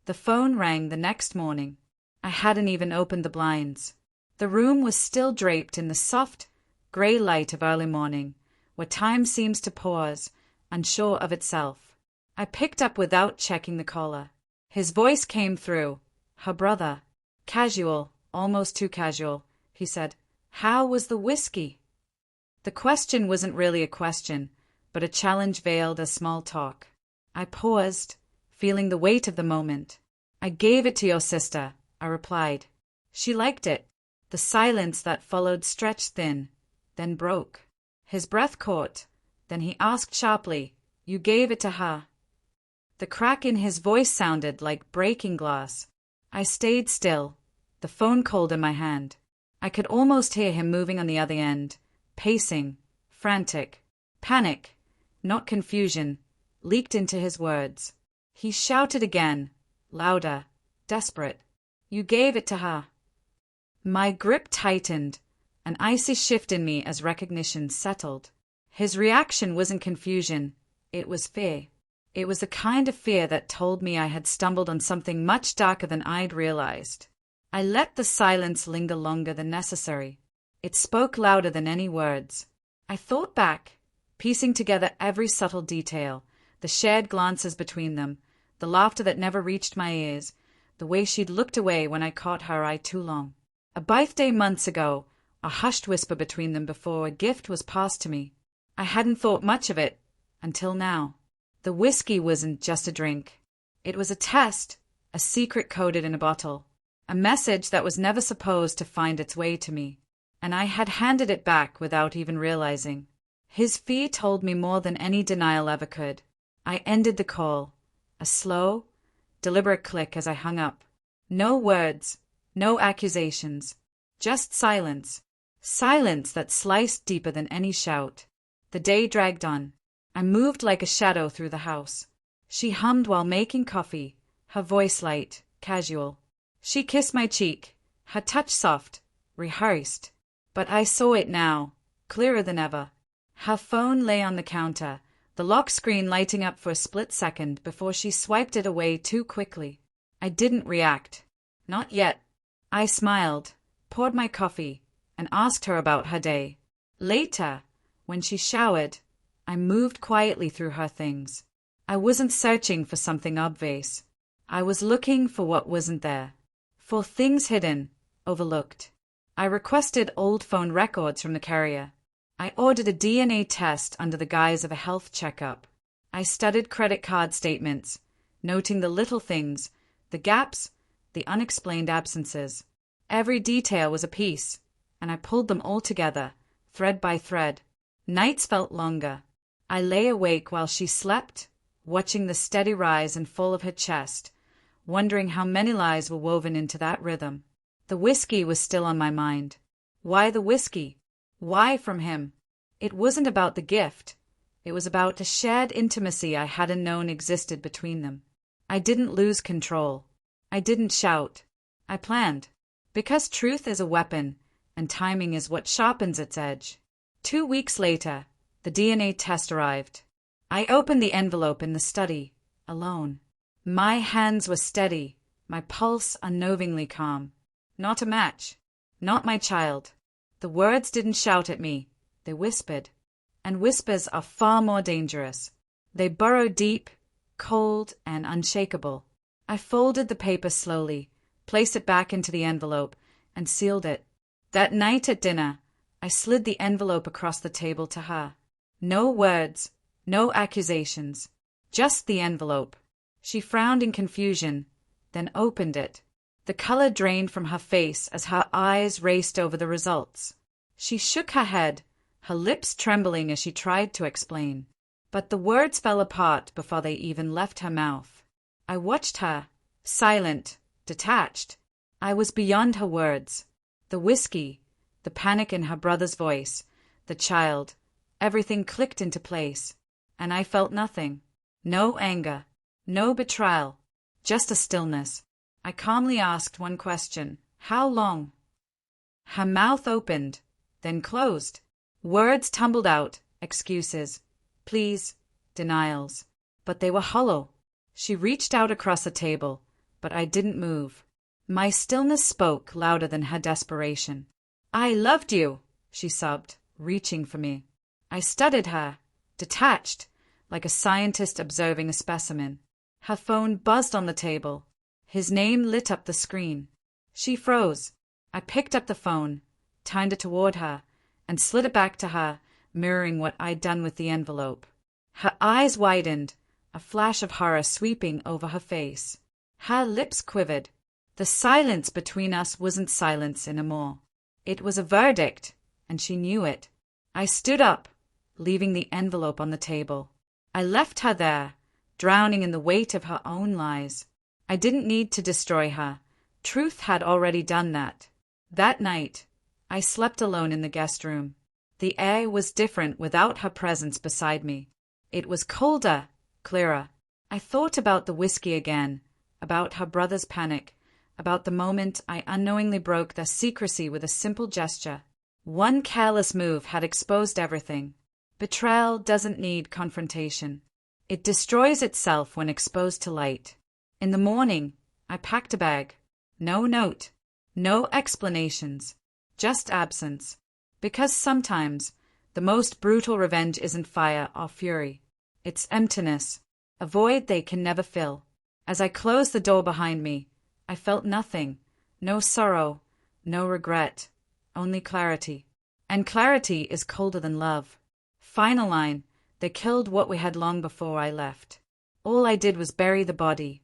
The phone rang the next morning. I hadn't even opened the blinds. The room was still draped in the soft, grey light of early morning, where time seems to pause, unsure of itself. I picked up without checking the caller. His voice came through. Her brother. Casual, almost too casual, he said. How was the whiskey? The question wasn't really a question, but a challenge veiled as small talk. I paused, feeling the weight of the moment. I gave it to your sister, I replied. She liked it. The silence that followed stretched thin, then broke. His breath caught. Then he asked sharply, You gave it to her? The crack in his voice sounded like breaking glass. I stayed still, the phone cold in my hand. I could almost hear him moving on the other end, pacing, frantic. Panic, not confusion, leaked into his words. He shouted again, louder, desperate. You gave it to her. My grip tightened, an icy shift in me as recognition settled. His reaction wasn't confusion, it was fear. It was the kind of fear that told me I had stumbled on something much darker than I'd realized. I let the silence linger longer than necessary. It spoke louder than any words. I thought back, piecing together every subtle detail, the shared glances between them, the laughter that never reached my ears, the way she'd looked away when I caught her eye too long. A birthday months ago, a hushed whisper between them before a gift was passed to me. I hadn't thought much of it, until now. The whiskey wasn't just a drink. It was a test, a secret coded in a bottle, a message that was never supposed to find its way to me, and I had handed it back without even realizing. His fear told me more than any denial ever could. I ended the call, a slow, deliberate click as I hung up. No words, no accusations, just silence. Silence that sliced deeper than any shout. The day dragged on. I moved like a shadow through the house. She hummed while making coffee, her voice light, casual. She kissed my cheek, her touch soft, rehearsed. But I saw it now, clearer than ever. Her phone lay on the counter, the lock screen lighting up for a split second before she swiped it away too quickly. I didn't react. Not yet. I smiled, poured my coffee, and asked her about her day. Later, when she showered, I moved quietly through her things. I wasn't searching for something obvious. I was looking for what wasn't there. For things hidden, overlooked. I requested old phone records from the carrier. I ordered a DNA test under the guise of a health checkup. I studied credit card statements, noting the little things, the gaps, the unexplained absences. Every detail was a piece, and I pulled them all together, thread by thread. Nights felt longer. I lay awake while she slept, watching the steady rise and fall of her chest, wondering how many lies were woven into that rhythm. The whiskey was still on my mind. Why the whiskey? Why from him? It wasn't about the gift. It was about a shared intimacy I hadn't known existed between them. I didn't lose control. I didn't shout. I planned. Because truth is a weapon, and timing is what sharpens its edge. 2 weeks later, the DNA test arrived. I opened the envelope in the study, alone. My hands were steady, my pulse unknowingly calm. Not a match. Not my child. The words didn't shout at me. They whispered. And whispers are far more dangerous. They burrow deep, cold, and unshakable. I folded the paper slowly, placed it back into the envelope, and sealed it. That night at dinner, I slid the envelope across the table to her. No words, no accusations, just the envelope. She frowned in confusion, then opened it. The color drained from her face as her eyes raced over the results. She shook her head, her lips trembling as she tried to explain. But the words fell apart before they even left her mouth. I watched her, silent, detached. I was beyond her words. The whiskey, the panic in her brother's voice, the child, everything clicked into place. And I felt nothing. No anger, no betrayal, just a stillness. I calmly asked one question. How long? Her mouth opened, then closed. Words tumbled out, excuses, pleas, denials. But they were hollow. She reached out across the table, but I didn't move. My stillness spoke louder than her desperation. "I loved you," she sobbed, reaching for me. I studied her, detached, like a scientist observing a specimen. Her phone buzzed on the table. His name lit up the screen. She froze. I picked up the phone, turned it toward her, and slid it back to her, mirroring what I'd done with the envelope. Her eyes widened, a flash of horror sweeping over her face. Her lips quivered. The silence between us wasn't silence anymore. It was a verdict, and she knew it. I stood up, leaving the envelope on the table. I left her there, drowning in the weight of her own lies. I didn't need to destroy her. Truth had already done that. That night, I slept alone in the guest room. The air was different without her presence beside me. It was colder, clearer. I thought about the whiskey again, about her brother's panic, about the moment I unknowingly broke their secrecy with a simple gesture. One careless move had exposed everything. Betrayal doesn't need confrontation. It destroys itself when exposed to light. In the morning, I packed a bag. No note, no explanations, just absence. Because sometimes the most brutal revenge isn't fire or fury. It's emptiness, a void they can never fill. As I closed the door behind me, I felt nothing, no sorrow, no regret, only clarity. And clarity is colder than love. Final line, they killed what we had long before I left. All I did was bury the body,